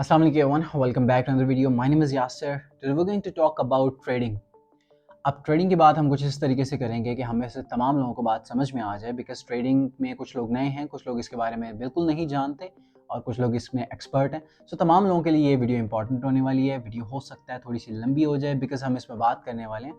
Assalamu alaikum everyone, welcome back to another video. My name is Yasser. Today we're going to talk about trading. अब trading की बात हम कुछ इस तरीके से करेंगे कि हमें से तमाम लोगों को बात समझ में आ जाए, बिकॉज ट्रेडिंग में कुछ लोग नए हैं, कुछ लोग इसके बारे में बिल्कुल नहीं जानते और कुछ लोग इसमें एक्सपर्ट हैं. सो तमाम लोगों के लिए ये वीडियो इंपॉर्टेंट होने वाली है. वीडियो हो सकता है थोड़ी सी लंबी हो जाए, बिकॉज हम इसमें बात करने वाले हैं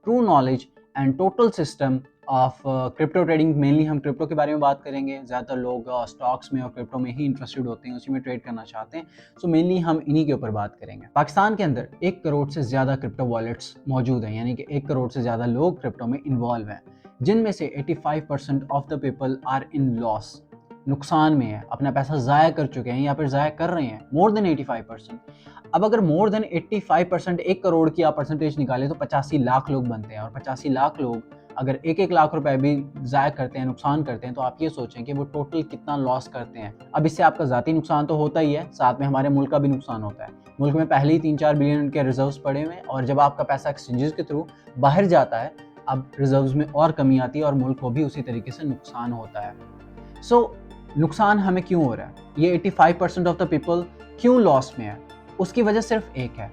true knowledge and total system of crypto trading. Mainly हम क्रिप्टो के बारे में बात करेंगे. ज़्यादातर लोग स्टॉक्स में और क्रिप्टो में ही इंटरेस्टेड होते हैं, उसी में ट्रेड करना चाहते हैं. सो मेनली हम इन्हीं के ऊपर बात करेंगे. पाकिस्तान के अंदर 1 करोड़ से ज़्यादा क्रिप्टो वॉलेट्स मौजूद हैं, यानी कि 1 करोड़ से ज़्यादा लोग क्रिप्टो में इन्वॉल्व हैं, जिनमें से 85% of the people are in loss, नुकसान में है, अपना पैसा ज़ाया कर चुके हैं या फिर ज़ाया कर रहे हैं. More than 85%. अब अगर मोर देन 85% 1 करोड़ की आप परसेंटेज निकालें तो 85 लाख लोग बनते हैं, और 85 लाख लोग अगर 1-1 लाख रुपए भी ज़ाया करते हैं, नुकसान करते हैं, तो आप ये सोचें कि वो टोटल कितना लॉस करते हैं. अब इससे आपका ज़ाती नुकसान तो होता ही है, साथ में हमारे मुल्क का भी नुकसान होता है. मुल्क में पहले ही 3-4 बिलियन के रिजर्व्स पड़े हुए हैं, और जब आपका पैसा एक्सचेंजेस के थ्रू बाहर जाता है, अब रिजर्व्स में और कमी आती है और मुल्क को भी उसी तरीके से नुकसान होता है. सो नुकसान हमें क्यों हो रहा है? ये 85% ऑफ द पीपल क्यों लॉस में है? उसकी वजह सिर्फ एक है,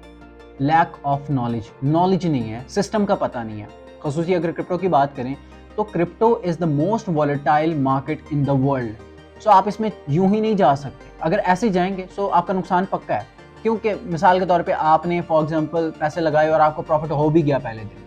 लैक ऑफ नॉलेज. नॉलेज नहीं है, सिस्टम का पता नहीं है. खसूसी अगर क्रिप्टो की बात करें तो crypto is the most volatile market in the world. So आप इसमें यूं ही नहीं जा सकते. अगर ऐसे जाएंगे सो आपका नुकसान पक्का है, क्योंकि मिसाल के तौर पे आपने फॉर एग्जांपल पैसे लगाए और आपको प्रॉफिट हो भी गया पहले दिन,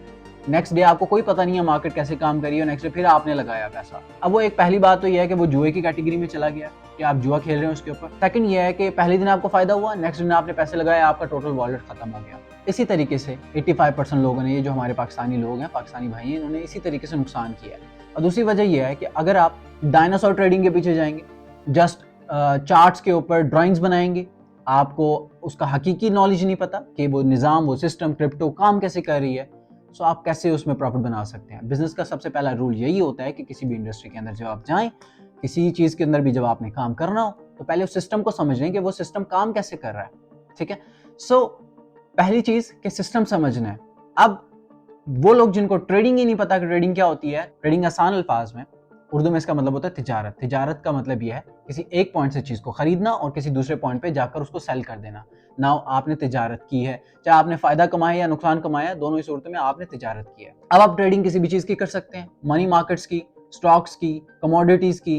नेक्स्ट डे आपको कोई पता नहीं है मार्केट कैसे काम करी है, नेक्स्ट डे फिर आपने लगाया पैसा. अब वो एक पहली बात तो ये है कि वो जुए की कैटेगरी में चला गया कि आप जुआ खेल रहे हैं उसके ऊपर. सेकंड ये है कि पहले दिन आपको फायदा हुआ, नेक्स्ट दिन आपने पैसे लगाए, आपका टोटल वॉलेट खत्म हो गया. इसी तरीके से 85% लोगों ने, ये जो हमारे पाकिस्तानी लोग हैं, पाकिस्तानी भाई हैं, इन्होंने इसी तरीके से नुकसान किया है. और दूसरी वजह यह है कि अगर आप डायनासोर ट्रेडिंग के पीछे जाएंगे, जस्ट चार्ट्स के ऊपर ड्राइंग्स बनाएंगे, आपको उसका हकीकी नॉलेज नहीं पता कि वो निज़ाम, वो सिस्टम, क्रिप्टो काम कैसे कर रही है, सो आप कैसे उसमें प्रॉफिट बना सकते हैं. बिजनेस का सबसे पहला रूल यही होता है कि किसी भी इंडस्ट्री के अंदर जब आप जाएं, किसी चीज़ के अंदर भी जब आपने काम करना हो, तो पहले उस सिस्टम को समझ लें कि वो सिस्टम काम कैसे कर रहा है. ठीक है. सो पहली चीज़ कि सिस्टम समझना है. अब वो लोग जिनको ट्रेडिंग ही नहीं पता कि ट्रेडिंग क्या होती है, ट्रेडिंग आसान अल्फाज में उर्दू में इसका मतलब होता है तिजारत. तिजारत का मतलब यह है किसी एक पॉइंट से चीज़ को खरीदना और किसी दूसरे पॉइंट पे जाकर उसको सेल कर देना. नाउ आपने तिजारत की है, चाहे आपने फ़ायदा कमाया या नुकसान कमाया, दोनों ही सूरतों में आपने तिजारत की है. अब आप ट्रेडिंग किसी भी चीज़ की कर सकते हैं, मनी मार्केट्स की, स्टॉक्स की, कमोडिटीज़ की,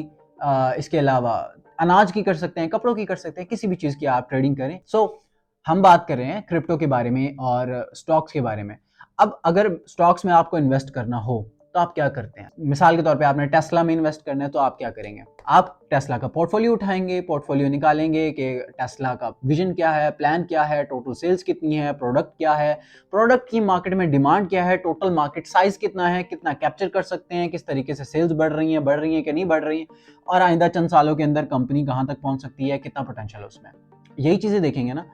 इसके अलावा अनाज की कर सकते हैं, कपड़ों की कर सकते हैं, किसी भी चीज़ की आप ट्रेडिंग करें. सो हम बात कर रहे हैं क्रिप्टो के बारे में और स्टॉक्स के बारे में. अब अगर स्टॉक्स में आपको इन्वेस्ट करना हो तो आप क्या करते हैं? मिसाल के तौर पे आपने टेस्ला में इन्वेस्ट करना है, तो आप क्या करेंगे? आप टेस्ला का पोर्टफोलियो उठाएंगे, पोर्टफोलियो निकालेंगे कि टेस्ला का विजन क्या है, प्लान क्या है, टोटल सेल्स कितनी है, प्रोडक्ट क्या है, प्रोडक्ट की मार्केट में डिमांड क्या है, टोटल मार्केट साइज कितना है, कितना कैप्चर कर सकते हैं, किस तरीके से सेल्स बढ़ रही हैं कि नहीं बढ़ रही हैं, और आइंदा चंद सालों के अंदर कंपनी कहाँ तक पहुँच सकती है, कितना पोटेंशियल है उसमें. यही चीज़ें देखेंगे ना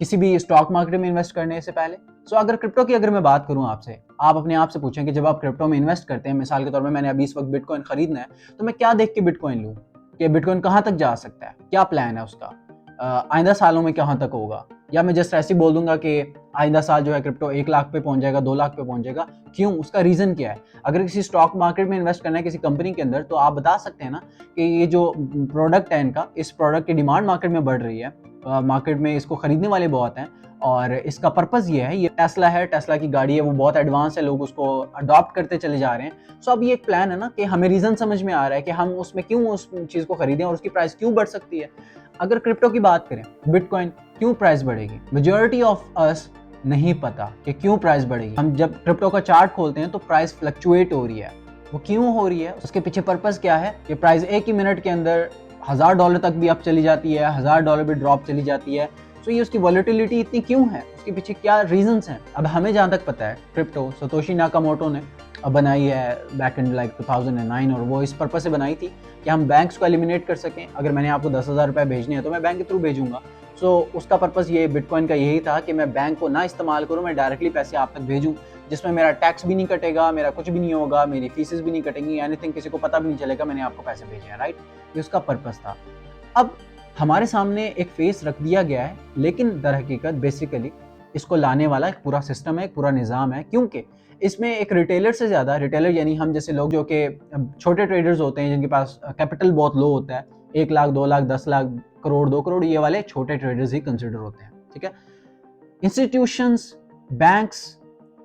किसी भी स्टॉक मार्केट में इन्वेस्ट करने से पहले. सो अगर क्रिप्टो की अगर मैं बात करूं आपसे, आप अपने आप से पूछें कि जब आप क्रिप्टो में इन्वेस्ट करते हैं, मिसाल के तौर पे मैंने अभी इस वक्त बिटकॉइन खरीदना है, तो मैं क्या देख के बिटकॉइन लूं कि बिटकॉइन कहां तक जा सकता है, क्या प्लान है उसका, आइंदा सालों में कहां तक होगा, या मैं जस्ट ऐसे बोल दूंगा कि आइंदा साल जो है क्रिप्टो 1 लाख पे पहुंच जाएगा, 2 लाख पे पहुंच जाएगा. क्यों? उसका रीजन क्या है? अगर किसी स्टॉक मार्केट में इन्वेस्ट करना है किसी कंपनी के अंदर, तो आप बता सकते हैं ना कि ये जो प्रोडक्ट है इनका, इस प्रोडक्ट की डिमांड मार्केट में बढ़ रही है, मार्केट में इसको खरीदने वाले बहुत हैं, और इसका पर्पस ये है, ये टेस्ला है, टेस्ला की गाड़ी है, वो बहुत एडवांस है, लोग उसको अडॉप्ट करते चले जा रहे हैं. सो अब ये एक प्लान है ना कि हमें रीजन समझ में आ रहा है कि हम उसमें क्यों उस चीज़ को खरीदें और उसकी प्राइस क्यों बढ़ सकती है. अगर क्रिप्टो की बात करें, बिटकॉइन क्यों प्राइस बढ़ेगी, मेजॉरिटी ऑफ अस नहीं पता कि क्यों प्राइस बढ़ेगी. हम जब क्रिप्टो का चार्ट खोलते हैं तो प्राइस फ्लक्चुएट हो रही है. वो क्यों हो रही है, उसके पीछे पर्पस क्या है कि प्राइस एक ही मिनट के अंदर $1000 तक भी अप चली जाती है, $1000 भी ड्रॉप चली जाती है. तो ये उसकी वॉलेटिलिटी इतनी क्यों है, उसके पीछे क्या रीजंस हैं. अब हमें जहाँ तक पता है, क्रिप्टो सतोशी नाकामोटो ने बनाई है बैक इन लाइक 2009, और वो इस पर्पस से बनाई थी कि हम बैंक्स को एलिमिनेट कर सकें. अगर मैंने आपको 10,000 रुपये भेजने हैं तो मैं बैंक के थ्रू भेजूंगा. सो उसका पर्पस ये बिटकॉइन का यही था कि मैं बैंक को ना इस्तेमाल करूँ, मैं डायरेक्टली पैसे आप तक भेजूँ, जिसमें मेरा टैक्स भी नहीं कटेगा, मेरा कुछ भी नहीं होगा, मेरी फीसेस भी नहीं कटेंगी, एनीथिंग, किसी को पता भी नहीं चलेगा मैंने आपको पैसे भेजे हैं. राइट, ये उसका पर्पस था. अब हमारे सामने एक फेस रख दिया गया है, लेकिन दर हकीकत बेसिकली इसको लाने वाला एक पूरा सिस्टम है, एक पूरा निज़ाम है. क्योंकि इसमें एक रिटेलर से ज़्यादा, रिटेलर यानी हम जैसे लोग जो कि छोटे ट्रेडर्स होते हैं, जिनके पास कैपिटल बहुत लो होता है, 1 लाख, 2 लाख, 10 लाख, करोड़ 2 करोड़, ये वाले छोटे ट्रेडर्स ही कंसिडर होते हैं, ठीक है। Institutions, banks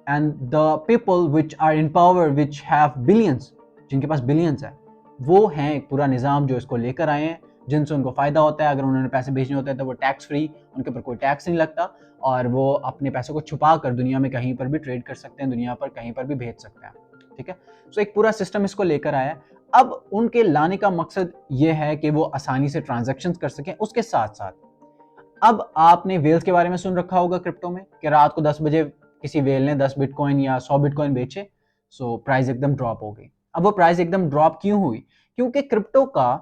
and the people which are in power which have billions, जिनके पास बिलियंस है, वो हैं एक पूरा निज़ाम जो इसको लेकर आए हैं, जिनसे उनको फ़ायदा होता है। अगर उन्होंने पैसे भेजने होते हैं तो वो टैक्स फ्री, उनके ऊपर कोई टैक्स नहीं लगता, और वो अपने पैसों को छुपा कर दुनिया में कहीं पर भी ट्रेड कर सकते हैं, दुनिया पर कहीं पर भी भेज सकते हैं, ठीक है। सो एक पूरा सिस्टम इसको लेकर आया है। अब उनके लाने का मकसद ये है कि वो आसानी से ट्रांजेक्शन कर सकें। उसके साथ साथ अब आपने वेल्स के बारे में सुन रखा होगा क्रिप्टो में, कि रात को 10 बजे किसी वेल ने 10 बिटकॉइन या 100 बिटकॉइन बेचे, सो प्राइस एकदम ड्रॉप हो गई। अब वो प्राइस एकदम ड्रॉप क्यों हुई? क्योंकि क्रिप्टो का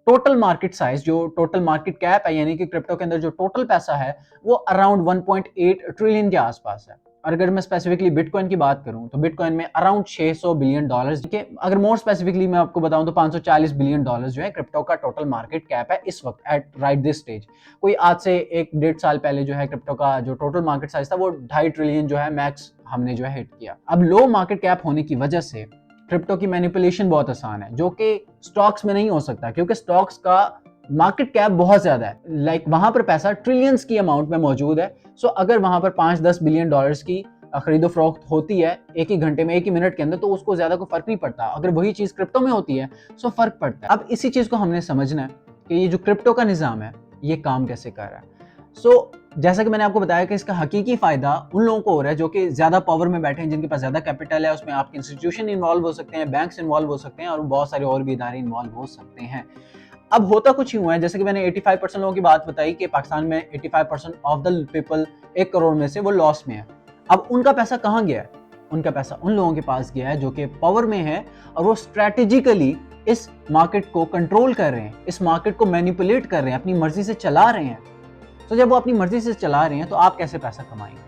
टोटल मार्केट साइज, जो टोटल मार्केट कैप है, यानी कि क्रिप्टो के अंदर जो टोटल पैसा है, वो अराउंड 1.8 ट्रिलियन के आसपास है। और अगर मैं स्पेसिफिकली बिटकॉइन की बात करूं तो बिटकॉइन में अराउंड 600 बिलियन डॉलर्स के, अगर मोर स्पेसिफिकली मैं आपको बताऊं तो 540 बिलियन डॉलर्स जो है क्रिप्टो का टोटल मार्केट कैप है इस वक्त, एट राइट दिस स्टेज। कोई आज से 1-1.5 साल पहले जो है क्रिप्टो का जो टोटल मार्केट साइज था वो 2.5 ट्रिलियन जो है मैक्स हमने जो है हिट किया। अब लो मार्केट कैप होने की वजह से क्रिप्टो की मैनिपुलेशन बहुत आसान है, जो कि स्टॉक्स में नहीं हो सकता, क्योंकि स्टॉक्स का मार्केट कैप बहुत ज्यादा है। लाइक वहां पर पैसा ट्रिलियंस की अमाउंट में मौजूद है। सो अगर वहां पर 5-10 बिलियन डॉलर्स की खरीदो फरोख्त होती है एक ही घंटे में, एक ही मिनट के अंदर, तो उसको ज्यादा कोई फर्क नहीं पड़ता। अगर वही चीज क्रिप्टो में होती है सो फर्क पड़ता है। अब इसी चीज को हमने समझना है कि ये जो क्रिप्टो का निजाम है ये काम कैसे कर रहा है। सो जैसा कि मैंने आपको बताया कि इसका हकीकी फायदा उन लोगों को हो रहा है जो कि ज्यादा पावर में बैठे हैं, जिनके पास ज्यादा कैपिटल है। उसमें आपके इंस्टीट्यूशन इन्वॉल्व हो सकते हैं, बैंक्स इन्वॉल्व हो सकते हैं, और बहुत सारे और भी इदारे इन्वॉल्व हो सकते हैं। अब होता कुछ ही हुआ है, जैसे कि मैंने 85% लोगों की बात बताई कि पाकिस्तान में 85% ऑफ द पीपल, 1 करोड़ में से वो लॉस में है। अब उनका पैसा कहाँ गया है? उनका पैसा उन लोगों के पास गया है जो कि पावर में है, और वो स्ट्रेटेजिकली इस मार्केट को कंट्रोल कर रहे हैं, इस मार्केट को मैनिपुलेट कर रहे हैं, अपनी मर्जी से चला रहे हैं। तो जब वो अपनी मर्जी से चला रहे हैं तो आप कैसे पैसा कमाएंगे?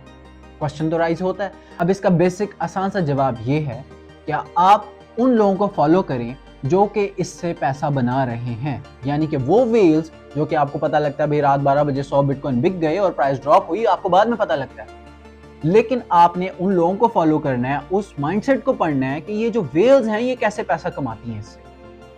क्वेश्चन तो राइज होता है। अब इसका बेसिक आसान सा जवाब ये है कि आप उन लोगों को फॉलो करें जो कि इससे पैसा बना रहे हैं, यानी कि वो वेल्स जो कि आपको पता लगता है भाई रात 12 बजे 100 बिटकॉइन बिक गए और प्राइस ड्रॉप हुई, आपको बाद में पता लगता है। लेकिन आपने उन लोगों को फॉलो करना है, उस माइंडसेट को पढ़ना है कि ये जो वेल्स हैं ये कैसे पैसा कमाती हैं इससे।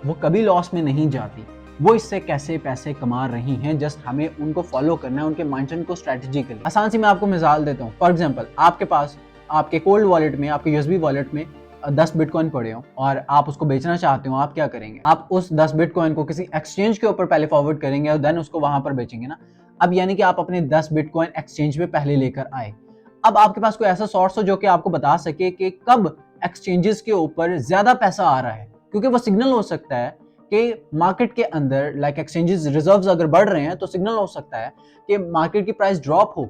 वो कभी लॉस में नहीं जाती, वो इससे कैसे पैसे कमा रही हैं। जस्ट हमें उनको फॉलो करना है, उनके माइंडसेट को स्ट्रेटेजिकली। आसान सी मैं आपको मिसाल देता हूँ। फॉर एग्जांपल, आपके पास आपके कोल्ड वॉलेट में, आपके यूएसबी वॉलेट में 10 बिटकॉइन पड़े हो और आप उसको बेचना चाहते हो, आप क्या करेंगे? आप उस 10 बिटकॉइन को किसी एक्सचेंज के ऊपर पहले फॉरवर्ड करेंगे और देन उसको वहां पर बेचेंगे ना। अब यानी कि आप अपने 10 बिटकॉइन एक्सचेंज में पहले लेकर आए। अब आपके पास कोई ऐसा सोर्स हो जो कि आपको बता सके कि कब एक्सचेंजेस के ऊपर ज्यादा पैसा आ रहा है, क्योंकि वो सिग्नल हो सकता है कि मार्केट के अंदर लाइक एक्सचेंजेस रिजर्व्स अगर बढ़ रहे हैं तो सिग्नल हो सकता है कि मार्केट की प्राइस ड्रॉप हो,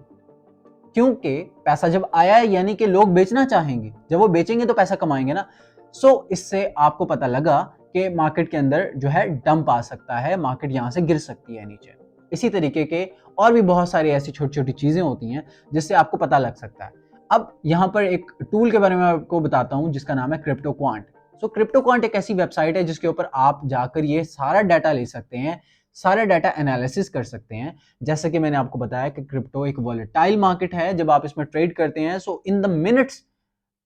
क्योंकि पैसा जब आया है यानी कि लोग बेचना चाहेंगे, जब वो बेचेंगे तो पैसा कमाएंगे ना। सो इससे आपको पता लगा कि मार्केट के अंदर जो है डंप आ सकता है, मार्केट यहां से गिर सकती है नीचे। इसी तरीके के और भी बहुत सारी ऐसी छोटी छोटी चीजें होती हैं जिससे आपको पता लग सकता है। अब यहाँ पर एक टूल के बारे में आपको बताता हूँ जिसका नाम है crypto quant. So crypto quant एक ऐसी वेबसाइट है जिसके ऊपर आप जाकर ये सारा डाटा ले सकते हैं, सारा डाटा एनालिसिस कर सकते हैं। जैसे कि मैंने आपको बताया कि क्रिप्टो एक वॉलेटाइल मार्केट है, जब आप इसमें ट्रेड करते हैं so in the minutes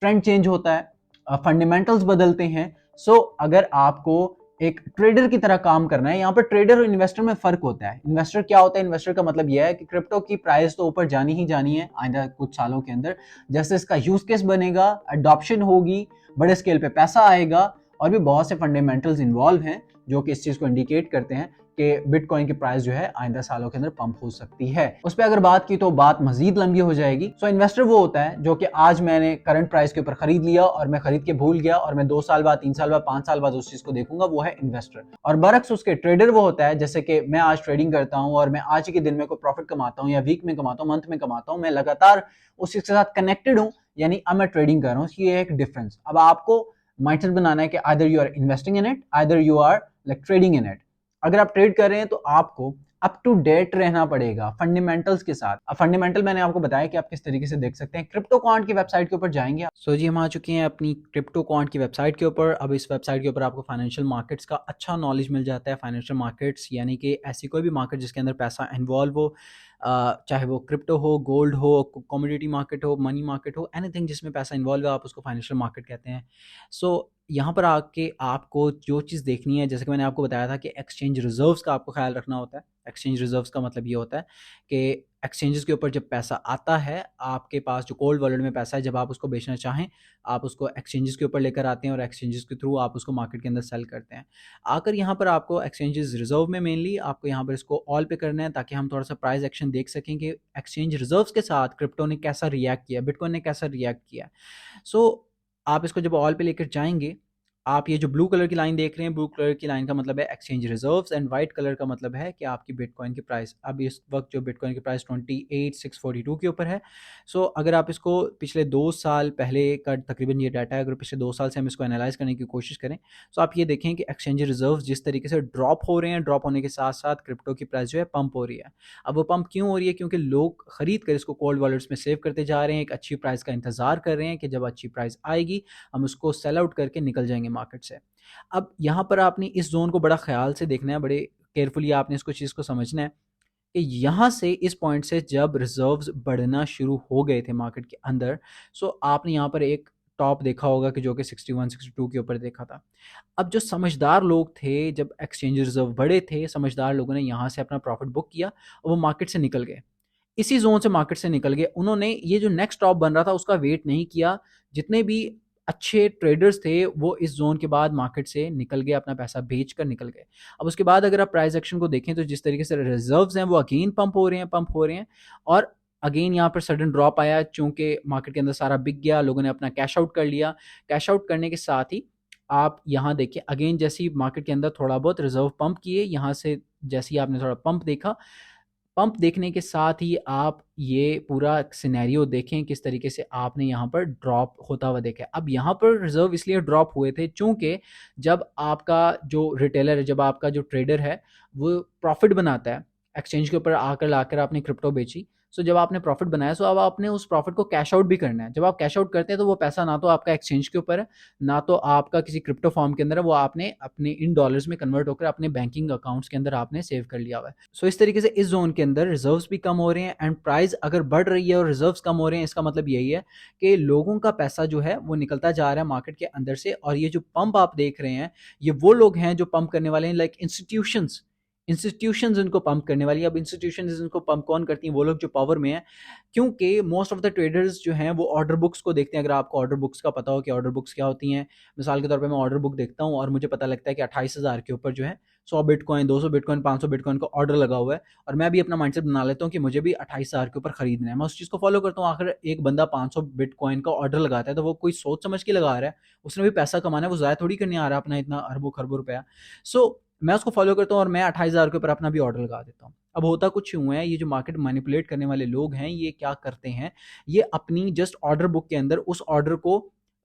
trend change होता है, फंडामेंटल्स बदलते हैं। सो अगर आपको एक ट्रेडर की तरह काम करना है, यहाँ पर ट्रेडर और इन्वेस्टर में फर्क होता है। इन्वेस्टर क्या होता है? इन्वेस्टर का मतलब यह है कि क्रिप्टो की प्राइस तो ऊपर जानी ही जानी है आइंदा कुछ सालों के अंदर। जैसे इसका यूज केस बनेगा, अडॉप्शन होगी, बड़े स्केल पे पैसा आएगा, और भी बहुत से फंडामेंटल्स इन्वॉल्व हैं जो कि इस चीज को इंडिकेट करते हैं कि बिटकॉइन की प्राइस जो है आइंदा सालों के अंदर पंप हो सकती है। उस पर अगर बात की तो बात मजीद लंबी हो जाएगी। सो इन्वेस्टर वो होता है जो कि आज मैंने करंट प्राइस के ऊपर खरीद लिया और मैं खरीद के भूल गया और मैं 2 साल बाद, 3 साल बाद, 5 साल बाद उस चीज को देखूंगा, वो है इन्वेस्टर। और बरक्स उसके ट्रेडर वो होता है, जैसे कि मैं आज ट्रेडिंग करता हूँ और मैं आज के दिन में कोई प्रॉफिट कमाता हूँ या वीक में कमाता हूँ, मंथ में कमाता हूँ, मैं लगातार उस चीज के साथ कनेक्टेड हूँ, यानी अब मैं ट्रेडिंग कर रहा हूँ। ये एक डिफरेंस। अब आपको माइंडसेट बनाना है कि either you are investing in it, either you are like trading in it. अगर आप ट्रेड कर रहे हैं तो आपको अप टू डेट रहना पड़ेगा फंडामेंटल्स के साथ। अब फंडामेंटल मैंने आपको बताया कि आप किस तरीके से देख सकते हैं। क्रिप्टो क्वांट की वेबसाइट के ऊपर जाएंगे। सो जी, हम आ चुके हैं अपनी क्रिप्टो क्वांट की वेबसाइट के ऊपर। अब इस वेबसाइट के ऊपर आपको फाइनेंशियल मार्केट्स का अच्छा नॉलेज मिल जाता है। फाइनेंशियल मार्केट्स यानी कि ऐसी कोई भी मार्केट जिसके अंदर पैसा इन्वॉल्व हो, चाहे वो क्रिप्टो हो, गोल्ड हो, कमोडिटी मार्केट हो, मनी मार्केट हो, एनीथिंग जिसमें पैसा इन्वॉल्व है आप उसको फाइनेंशियल मार्केट कहते हैं। सो यहाँ पर आके आपको जो चीज़ देखनी है, जैसे कि मैंने आपको बताया था कि एक्सचेंज रिजर्व्स का आपको ख्याल रखना होता है। एक्सचेंज रिजर्व्स का मतलब ये होता है कि एक्सचेंजेस के ऊपर जब पैसा आता है, आपके पास जो कोल्ड वॉलेट में पैसा है, जब आप उसको बेचना चाहें, आप उसको एक्सचेंजेस के ऊपर लेकर आते हैं और एक्सचेंजेस के थ्रू आप उसको मार्केट के अंदर सेल करते हैं। आकर यहाँ पर आपको एक्सचेंजेस रिजर्व में मेनली आपको यहाँ पर इसको ऑल पे करना है, ताकि हम थोड़ा सा प्राइस एक्शन देख सकें कि एक्सचेंज रिजर्व्स के साथ क्रिप्टो ने कैसा रिएक्ट किया, बिटकॉइन ने कैसा रिएक्ट किया। सो आप इसको जब ऑल पे लेकर जाएंगे, आप ये जो ब्लू कलर की लाइन देख रहे हैं, ब्लू कलर की लाइन का मतलब है exchange reserves, and white colour का मतलब है कि आपकी बिटकॉइन की प्राइस। अब इस वक्त जो बिटकॉइन की प्राइस 28,642 के ऊपर है। सो अगर आप इसको पिछले 2 साल पहले का तकरीबन ये डाटा है, अगर पिछले 2 साल से हम इसको एनालाइज करने की कोशिश करें, तो आप ये देखें कि एक्सचेंज रिजर्व्स जिस तरीके से ड्रॉप हो रहे हैं, ड्रॉप होने के साथ साथ क्रिप्टो की प्राइस जो है पंप हो रही है। अब वो पंप क्यों हो रही है? क्योंकि लोग खरीद कर इसको कोल्ड वॉलेट्स में सेव करते जा रहे हैं, एक अच्छी प्राइस का इंतजार कर रहे हैं कि जब अच्छी प्राइस आएगी हम उसको सेल आउट करके निकल जाएंगे मार्केट से। अब यहाँ पर आपने इस जोन को बड़ा ख्याल से देखना है, बड़े केयरफुली आपने इसको चीज़ को समझना है कि यहाँ से इस पॉइंट से जब रिजर्व्स बढ़ना शुरू हो गए थे मार्केट के अंदर, सो आपने यहाँ पर एक टॉप देखा होगा कि जो कि 61-62 के ऊपर देखा था। अब जो समझदार लोग थे, जब एक्सचेंज रिजर्व बढ़े थे, समझदार लोगों ने यहाँ से अपना प्रॉफिट बुक किया और वो मार्केट से निकल गए। इसी जोन से मार्केट से निकल गए। उन्होंने ये जो नेक्स्ट टॉप बन रहा था उसका वेट नहीं किया। जितने भी अच्छे ट्रेडर्स थे वो इस जोन के बाद मार्केट से निकल गए, अपना पैसा बेच कर निकल गए। अब उसके बाद अगर आप प्राइस एक्शन को देखें तो जिस तरीके से रिजर्व्स हैं वो अगेन पंप हो रहे हैं और अगेन यहाँ पर सडन ड्रॉप आया, चूंकि मार्केट के अंदर सारा बिक गया, लोगों ने अपना कैश आउट कर लिया। कैश आउट करने के साथ ही आप यहाँ देखिए अगेन जैसे ही मार्केट के अंदर थोड़ा बहुत रिजर्व पंप किए, यहाँ से जैसे ही आपने थोड़ा पंप देखा, पंप देखने के साथ ही आप ये पूरा सिनेरियो देखें किस तरीके से आपने यहाँ पर ड्रॉप होता हुआ देखा। अब यहाँ पर रिजर्व इसलिए ड्रॉप हुए थे चूंकि जब आपका जो रिटेलर है, जब आपका जो ट्रेडर है वो प्रॉफिट बनाता है, एक्सचेंज के ऊपर आकर लाकर आपने क्रिप्टो बेची, सो जब आपने प्रॉफिट बनाया सो अब आपने उस प्रॉफिट को कैश आउट भी करना है। जब आप कैश आउट करते हैं तो वो पैसा ना तो आपका एक्सचेंज के ऊपर है, ना तो आपका किसी क्रिप्टो फॉर्म के अंदर है, वो आपने अपने इन डॉलर्स में कन्वर्ट होकर अपने बैंकिंग अकाउंट्स के अंदर आपने सेव कर लिया हुआ है। सो इस तरीके से इस जोन के अंदर रिजर्व्स भी कम हो रहे हैं एंड प्राइस अगर बढ़ रही है और रिजर्व्स कम हो रहे हैं, इसका मतलब यही है कि लोगों का पैसा जो है वो निकलता जा रहा है मार्केट के अंदर से। और ये जो पंप आप देख रहे हैं, ये वो लोग हैं जो पंप करने वाले हैं, लाइक इंस्टीट्यूशंस इनको पंप करने वाली है। अब इंस्टीट्यूशंस इनको पंप कौन करती हैं? वो लोग जो पावर में हैं, क्योंकि मोस्ट ऑफ द ट्रेडर्स जो हैं वो ऑर्डर बुक्स को देखते हैं। अगर आपको ऑर्डर बुक्स का पता हो कि ऑर्डर बुक्स क्या होती हैं, मिसाल के तौर पे मैं ऑर्डर बुक देखता हूँ और मुझे पता लगता है कि 28,000 के ऊपर जो है 100 बिटकॉइन, 200 बिटकॉइन, 500 बिटकॉइन का ऑर्डर लगा हुआ है और मैं भी अपना माइंडसेट बना लेता हूँ कि मुझे भी 28,000 के ऊपर खरीदना है। मैं उस चीज़ को फॉलो करता हूँ। आखिर एक बंदा 500 बिटकॉइन का ऑर्डर लगाता है तो वो कोई सोच समझ के लगा रहा है, उसने भी पैसा कमाना है, वो ज़ाया थोड़ी करने आ रहा है अपना इतना अरबों खरबों रुपया। सो मैं उसको फॉलो करता हूँ और मैं 28,000 के ऊपर अपना भी ऑर्डर लगा देता हूँ। अब होता कुछ यूँ है, ये जो मार्केट मैनिपुलेट करने वाले लोग हैं ये क्या करते हैं, ये अपनी जस्ट ऑर्डर बुक के अंदर उस ऑर्डर को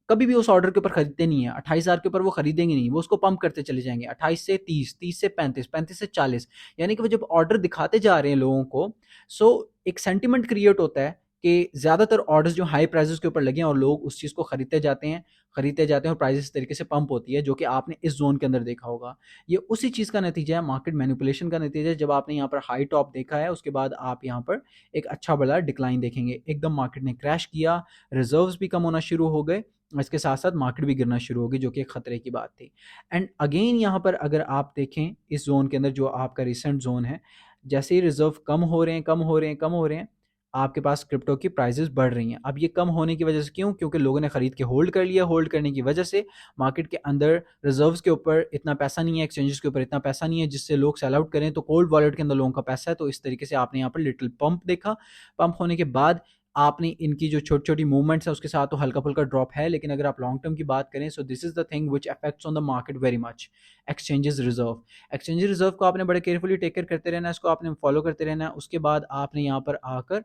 कभी भी उस ऑर्डर के ऊपर खरीदते नहीं है। 28,000 के ऊपर वो खरीदेंगे नहीं, वो उसको पंप करते चले जाएंगे 28 से 30, 30 से 35, 35 से 40। यानी कि वो जब ऑर्डर दिखाते जा रहे हैं लोगों को, सो एक सेंटिमेंट क्रिएट होता है कि ज़्यादातर ऑर्डर्स जो हाई प्राइसेस के ऊपर लगे हैं और लोग उस चीज़ को खरीदते जाते हैं और प्राइसेस इस तरीके से पंप होती है, जो कि आपने इस जोन के अंदर देखा होगा। ये उसी चीज़ का नतीजा है, मार्केट मैनिपुलेशन का नतीजा है। जब आपने यहाँ पर हाई टॉप देखा है उसके बाद आप यहाँ पर एक अच्छा बड़ा डिक्लाइन देखेंगे। एकदम मार्केट ने क्रैश किया, रिजर्व्स भी कम होना शुरू हो गए, इसके साथ साथ मार्केट भी गिरना शुरू हो गई, जो कि एक खतरे की बात थी। एंड अगेन यहाँ पर अगर आप देखें इस जोन के अंदर जो आपका रिसेंट जोन है, जैसे ही रिजर्व कम हो रहे हैं, आपके पास क्रिप्टो की प्राइसेस बढ़ रही हैं। अब ये कम होने की वजह से क्यों? क्योंकि लोगों ने खरीद के होल्ड कर लिया। होल्ड करने की वजह से मार्केट के अंदर रिजर्व्स के ऊपर इतना पैसा नहीं है, एक्सचेंजेस के ऊपर इतना पैसा नहीं है जिससे लोग सेल आउट करें। तो कोल्ड वॉलेट के अंदर लोगों का पैसा है, तो इस तरीके से आपने यहाँ पर लिटिल पंप देखा। पंप होने के बाद आपने इनकी जो छोटी छोटी मूवमेंट्स है उसके साथ तो हल्का फुल्का ड्रॉप है, लेकिन अगर आप लॉन्ग टर्म की बात करें, so this is the thing which affects on the market very much. Exchanges reserve को आपने बड़े केयरफुली टेक केयर करते रहना है, इसको आपने फॉलो करते रहना है। उसके बाद आपने यहाँ पर आकर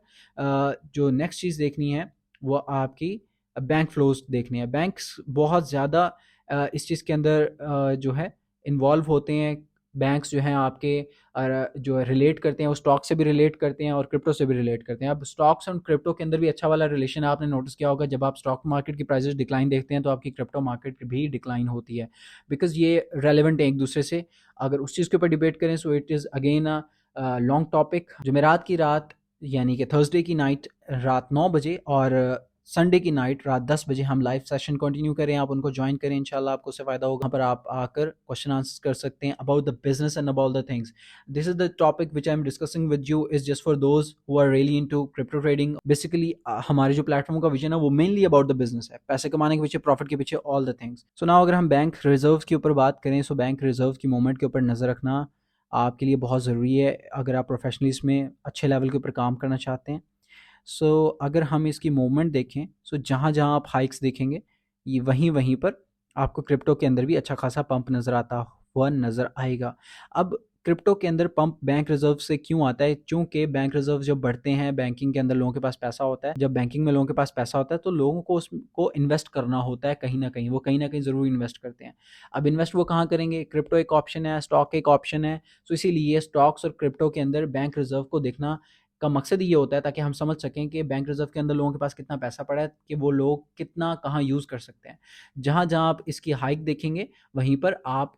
जो नेक्स्ट चीज़ देखनी है वो आपकी बैंक फ्लोज देखनी है। बैंक्स बहुत ज़्यादा इस चीज़ के अंदर जो है इन्वॉल्व होते हैं। बैंक्स जो हैं आपके जो रिलेट करते हैं वो स्टॉक से भी रिलेट करते हैं और क्रिप्टो से भी रिलेट करते हैं। अब स्टॉक्स और क्रिप्टो के अंदर भी अच्छा वाला रिलेशन आपने नोटिस किया होगा। जब आप स्टॉक मार्केट की प्राइसेस डिक्लाइन देखते हैं तो आपकी क्रिप्टो मार्केट भी डिक्लाइन होती है, बिकॉज ये रेलेवेंट है एक दूसरे से। अगर उस चीज़ के ऊपर डिबेट करें so it is again a long topic. जुमेरात की रात यानी कि थर्सडे की नाइट रात 9 बजे और संडे की नाइट रात 10 बजे हम लाइव सेशन कंटिन्यू करें, आप उनको ज्वाइन करें, इंशाल्लाह आपको उससे फ़ायदा होगा। यहाँ पर आप आकर क्वेश्चन आंसर्स कर सकते हैं about the business and about the things. This is the topic which I am discussing with you is just for those who are really into crypto trading. Basically हमारे जो प्लेटफॉर्म का vision है वो mainly about the business है, पैसे कमाने के पीछे, प्रॉफिट के पीछे, all the things. So now अगर हम बैंक रिजर्व के ऊपर बात करें, सो बैंक रिजर्व की मूवमेंट के ऊपर नज़र रखना आपके लिए बहुत ज़रूरी है अगर आप प्रोफेशनली इसमें अच्छे लेवल के ऊपर काम करना चाहते हैं। अगर हम इसकी मूवमेंट देखें, जहाँ जहाँ आप हाइक्स देखेंगे, ये वहीं वहीं पर आपको क्रिप्टो के अंदर भी अच्छा खासा पंप नज़र आता हुआ नज़र आएगा। अब क्रिप्टो के अंदर पंप बैंक रिजर्व से क्यों आता है? क्योंकि बैंक रिजर्व जब बढ़ते हैं, बैंकिंग के अंदर लोगों के पास पैसा होता है, जब बैंकिंग में लोगों के पास पैसा होता है तो लोगों को उसको इन्वेस्ट करना होता है कहीं ना कहीं, वो कहीं ना कहीं ज़रूर इन्वेस्ट करते हैं। अब इन्वेस्ट वो कहाँ करेंगे? क्रिप्टो एक ऑप्शन है, स्टॉक एक ऑप्शन है। इसीलिए स्टॉक्स और क्रिप्टो के अंदर बैंक रिजर्व को देखना का मकसद ये होता है ताकि हम समझ सकें कि बैंक रिजर्व के अंदर लोगों के पास कितना पैसा पड़ा है, कि वो लोग कितना कहाँ यूज़ कर सकते हैं। जहाँ जहाँ आप इसकी हाइक देखेंगे वहीं पर आप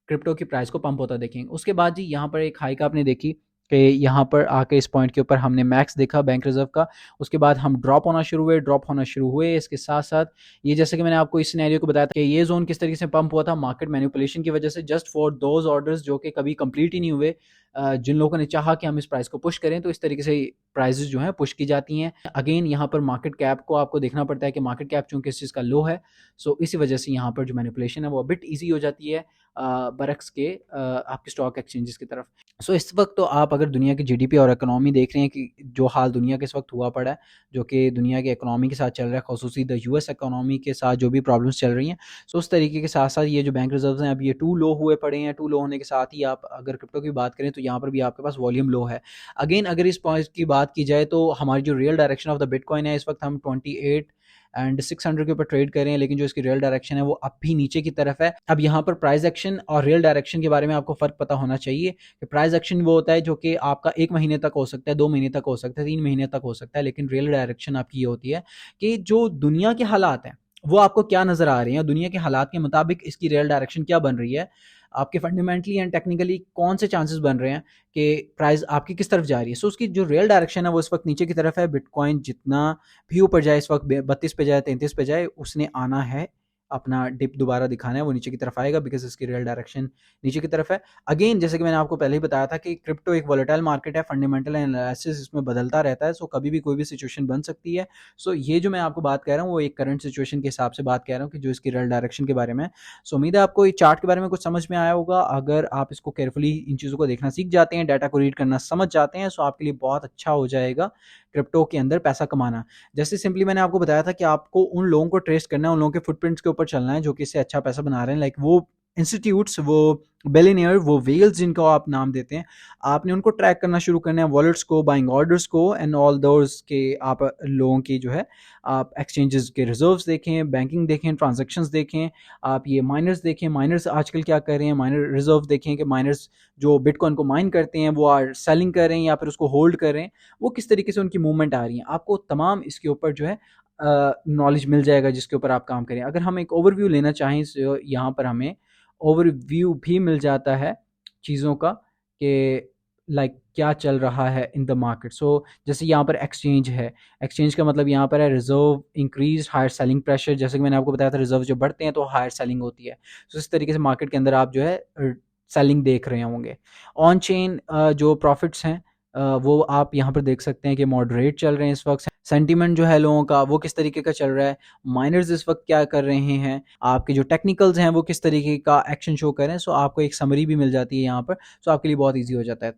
क्रिप्टो की प्राइस को पंप होता देखेंगे। उसके बाद जी यहाँ पर एक हाइक आपने देखी कि यहाँ पर आके इस पॉइंट के ऊपर हमने मैक्स देखा बैंक रिजर्व का, उसके बाद हम ड्रॉप होना शुरू हुए। इसके साथ साथ ये, जैसे कि मैंने आपको इस सिनेरियो को बताया था कि ये जोन किस तरीके से पंप हुआ था, मार्केट मैनिपुलेशन की वजह से, जस्ट फॉर दोज ऑर्डर्स जो कि कभी कंप्लीट ही नहीं हुए। जिन लोगों ने चाहा कि हम इस प्राइस को पुश करें, तो इस तरीके से प्राइजेस जो हैं पुश की जाती हैं। अगेन यहाँ पर मार्केट कैप को आपको देखना पड़ता है कि मार्केट कैप चूंकि इस चीज़ का लो है, इसी वजह से यहाँ पर जो मैनिपुलेशन है वो बिट ईजी हो जाती है बरक्स के आपके स्टॉक एक्सचेंजेस की तरफ। इस वक्त तो आप अगर दुनिया की जीडीपी और इकोनॉमी देख रहे हैं कि जो हाल दुनिया के इस वक्त हुआ पड़ा है, जो कि दुनिया के इकोनॉमी के साथ चल रहा है, खसूसी द यूएस इकोनॉमी के साथ जो भी प्रॉब्लम्स चल रही हैं, उस तरीके के साथ साथ ये जो बैंक रिजर्व्स हैं अब ये टू लो हुए पड़े हैं। टू लो होने के साथ ही आप अगर क्रिप्टो की बात करें तो यहाँ पर भी आपके पास वॉल्यूम लो है। अगेन अगर इस पॉइंट की बात की जाए तो हमारी जो real direction of the bitcoin है, इस वक्त हम 28 एंड 600 के ऊपर ट्रेड कर रहे हैं, लेकिन जो इसकी रियल डायरेक्शन है वो अब भी नीचे की तरफ है। अब यहाँ पर प्राइस एक्शन और रियल डायरेक्शन के बारे में आपको फर्क पता होना चाहिए कि प्राइस एक्शन वो होता है जो कि आपका 1 महीने तक हो सकता है, 2 महीने तक हो सकता है, 3 महीने तक हो सकता है, लेकिन रियल डायरेक्शन आपकी ये होती है कि जो दुनिया के हालात हैं वो आपको क्या नजर आ रहे हैं, दुनिया के हालात के मुताबिक इसकी रियल डायरेक्शन क्या बन रही है, आपके फंडामेंटली एंड टेक्निकली कौन से चांसेस बन रहे हैं कि प्राइस आपकी किस तरफ जा रही है। उसकी जो रियल डायरेक्शन है वो इस वक्त नीचे की तरफ है। बिटकॉइन जितना भी ऊपर जाए, इस वक्त 32 पे जाए, 33 पे जाए, उसने आना है, अपना डिप दोबारा दिखाना है, वो नीचे की तरफ आएगा बिकॉज इसकी रियल डायरेक्शन नीचे की तरफ है। अगेन जैसे कि मैंने आपको पहले ही बताया था कि क्रिप्टो एक वोलेटाइल मार्केट है, फंडामेंटल एनालिसिस इसमें बदलता रहता है, कभी भी कोई भी सिचुएशन बन सकती है। ये जो मैं आपको बात कह रहा हूँ वो एक करंट सिचुएशन के हिसाब से बात कह रहा हूँ कि जो इसकी रियल डायरेक्शन के बारे में। उम्मीद है आपको ये चार्ट के बारे में कुछ समझ में आया होगा। अगर आप इसको केयरफुली इन चीज़ों को देखना सीख जाते हैं, डाटा को रीड करना समझ जाते हैं, आपके लिए बहुत अच्छा हो जाएगा क्रिप्टो के अंदर पैसा कमाना। जैसे सिंपली मैंने आपको बताया था कि आपको उन लोगों को ट्रेस करना है, उन लोगों के फुटप्रिंट्स के ऊपर चलना है जो कि इससे अच्छा पैसा बना रहे हैं, लाइक वो इंस्टीट्यूट्स, वो बिलियनियर, वो वेल्स जिनको आप नाम देते हैं, आपने उनको ट्रैक करना शुरू करना है, वॉलेट्स को, बाइंग ऑर्डर्स को एंड ऑल दोज के आप लोगों की जो है आप एक्सचेंजेस के रिजर्व्स देखें, बैंकिंग देखें, ट्रांजैक्शंस देखें, आप ये माइनर्स देखें, माइनर्स आजकल क्या कर रहे हैं, माइनर रिजर्व देखें कि माइनर्स जो बिटकॉइन को माइन करते हैं वो आर सेलिंग कर रहे हैं या फिर उसको होल्ड कर रहे हैं, वो किस तरीके से उनकी मूवमेंट आ रही है। आपको तमाम इसके ऊपर जो है नॉलेज मिल जाएगा जिसके ऊपर आप काम करें। अगर हम एक ओवरव्यू लेना चाहें, यहाँ पर हमें ओवरव्यू भी मिल जाता है चीज़ों का कि लाइक क्या चल रहा है इन द मार्केट। जैसे यहाँ पर एक्सचेंज है, एक्सचेंज का मतलब यहाँ पर है reserve increase, higher selling pressure. जैसे कि मैंने आपको बताया था रिजर्व जो बढ़ते हैं तो हायर सेलिंग होती है। इस तरीके से मार्केट के अंदर आप जो है सेलिंग देख रहे होंगे। ऑन चेन जो प्रॉफिट्स हैं वो आप यहाँ पर देख सकते हैं कि मॉडरेट चल रहे हैं इस वक्त। सेंटीमेंट जो है लोगों का वो किस तरीके का चल रहा है, माइनर्स इस वक्त क्या कर रहे हैं, आपके जो टेक्निकल्स हैं वो किस तरीके का एक्शन शो करें। आपको एक समरी भी मिल जाती है यहाँ पर, आपके लिए बहुत ईजी हो जाता है।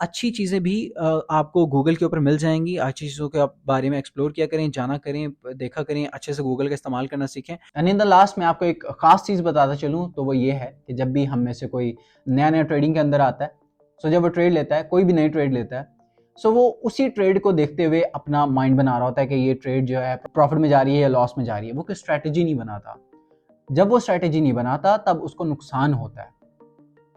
अच्छी चीज़ें भी आपको गूगल के ऊपर मिल जाएंगी। अच्छी चीज़ों के बारे में एक्सप्लोर किया करें, जाना करें, देखा करें, अच्छे से गूगल का इस्तेमाल करना सीखें। एंड इन द लास्ट मैं आपको एक खास चीज़ बताता चलूँ तो वो ये है कि जब भी हम में से कोई नया नया ट्रेडिंग के अंदर आता है, जब वो ट्रेड लेता है, कोई भी नई ट्रेड लेता है, वो उसी ट्रेड को देखते हुए अपना माइंड बना रहा होता है कि ये ट्रेड जो है प्रॉफिट में जा रही है या लॉस में जा रही है। वो कोई स्ट्रैटेजी नहीं बनाता। जब वो स्ट्रैटेजी नहीं बनाता तब उसको नुकसान होता है।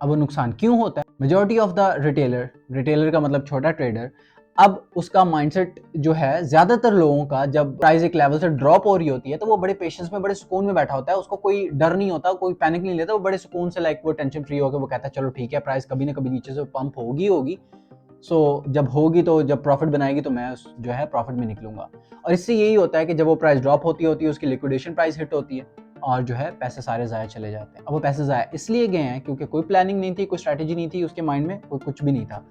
अब वो नुकसान क्यों होता है? मेजॉरिटी ऑफ द रिटेलर का मतलब छोटा ट्रेडर, अब उसका माइंडसेट जो है ज्यादातर लोगों का, जब प्राइस एक लेवल से ड्रॉप हो रही होती है तो वो बड़े पेशेंस में, बड़े सुकून में बैठा होता है। उसको कोई डर नहीं होता, कोई पैनिक नहीं लेता, वो बड़े सुकून से, लाइक वो टेंशन फ्री होकर वो कहता है चलो ठीक है, प्राइस कभी ना कभी नीचे से पंप होगी, सो जब होगी तो जब प्रॉफिट बनाएगी तो मैं जो है प्रॉफिट में निकलूंगा। और इससे यही होता है कि जब वो प्राइस ड्रॉप होती है उसकी लिक्विडेशन प्राइस हिट होती है और जो है पैसे सारे ज़ाया चले जाते हैं। अब वो पैसे ज़ाया इसलिए गए हैं क्योंकि कोई प्लानिंग नहीं थी, कोई स्ट्रैटेजी नहीं थी उसके माइंड में, कोई कुछ भी नहीं था।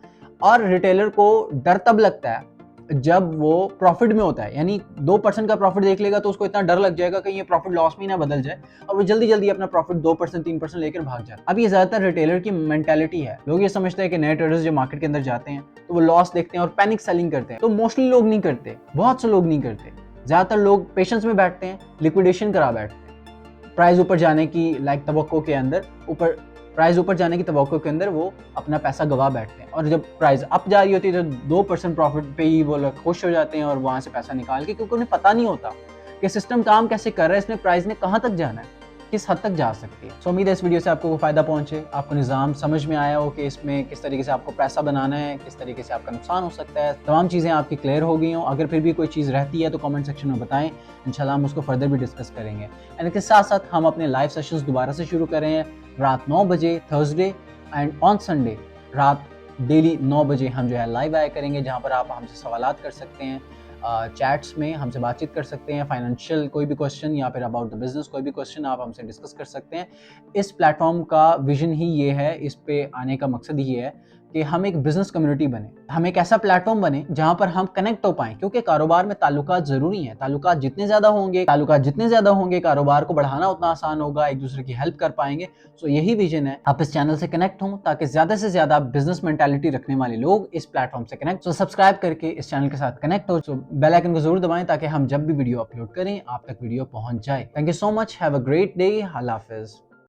और रिटेलर को डर तब लगता है जब वो प्रॉफिट में होता है, यानी 2% का प्रॉफिट देख लेगा तो उसको इतना डर लग जाएगा कि ये प्रॉफिट लॉस में ना बदल जाए और वो जल्दी जल्दी अपना प्रॉफिट 2% 3% लेकर भाग जाए। अब ये ज्यादातर रिटेलर की मेंटालिटी है। लोग ये समझते हैं कि नए ट्रेडर्स जो मार्केट के अंदर जाते हैं तो वो लॉस देखते हैं और पैनिक सेलिंग करते हैं। तो मोस्टली लोग नहीं करते, बहुत से लोग नहीं करते। ज्यादातर लोग पेशेंस में बैठते हैं, लिक्विडेशन करा बैठते हैं। प्राइस ऊपर जाने की तवक्को के अंदर प्राइस ऊपर जाने की तवक्को के अंदर वो अपना पैसा गवा बैठते हैं और जब प्राइस अप जा रही होती है तो 2% प्रॉफिट पे ही वो लोग खुश हो जाते हैं और वहां से पैसा निकाल के, क्योंकि उन्हें पता नहीं होता कि सिस्टम काम कैसे कर रहा है, इसमें प्राइस ने कहाँ तक जाना है, किस हद तक जा सकती है। सो उम्मीद है इस वीडियो से आपको फायदा पहुंचे, आपको निज़ाम समझ में आया हो कि इसमें किस तरीके से आपको पैसा बनाना है, किस तरीके से आपका नुकसान हो सकता है, तमाम चीज़ें आपकी क्लियर हो गई हों। अगर फिर भी कोई चीज़ रहती है तो कमेंट सेक्शन में बताएं, इंशाल्लाह हम उसको फर्दर भी डिस्कस करेंगे। एंड इसके साथ साथ हम अपने लाइव सेशंस दोबारा से शुरू कर रहे हैं रात 9 बजे थर्सडे एंड ऑन संडे रात डेली 9 बजे हम जो है लाइव आया करेंगे, जहाँ पर आप हमसे सवालात कर सकते हैं, चैट्स में हमसे बातचीत कर सकते हैं, फाइनेंशियल कोई भी क्वेश्चन या फिर अबाउट द बिजनेस कोई भी क्वेश्चन आप हमसे डिस्कस कर सकते हैं। इस प्लेटफॉर्म का विजन ही ये है, इस पे आने का मकसद ही है कि हम एक बिजनेस कम्युनिटी बने, हम एक ऐसा प्लेटफॉर्म बने जहां पर हम कनेक्ट हो पाएं, क्योंकि कारोबार में ताल्लुकात जरूरी हैं। ताल्लुकात जितने ज्यादा होंगे कारोबार को बढ़ाना उतना आसान होगा, एक दूसरे की हेल्प कर पाएंगे। सो यही विजन है, आप इस चैनल से कनेक्ट हों ताकि ज्यादा से ज्यादा बिजनेस मेंटालिटी रखने वाले लोग इस प्लेटफॉर्म से कनेक्ट। सो सब्सक्राइब करके इस चैनल के साथ कनेक्ट हो, बेल आइकन को जरूर दबाएं ताकि हम जब भी वीडियो अपलोड करें आप तक वीडियो पहुंच जाए। Thank you so much, have a great day, Allah Hafiz.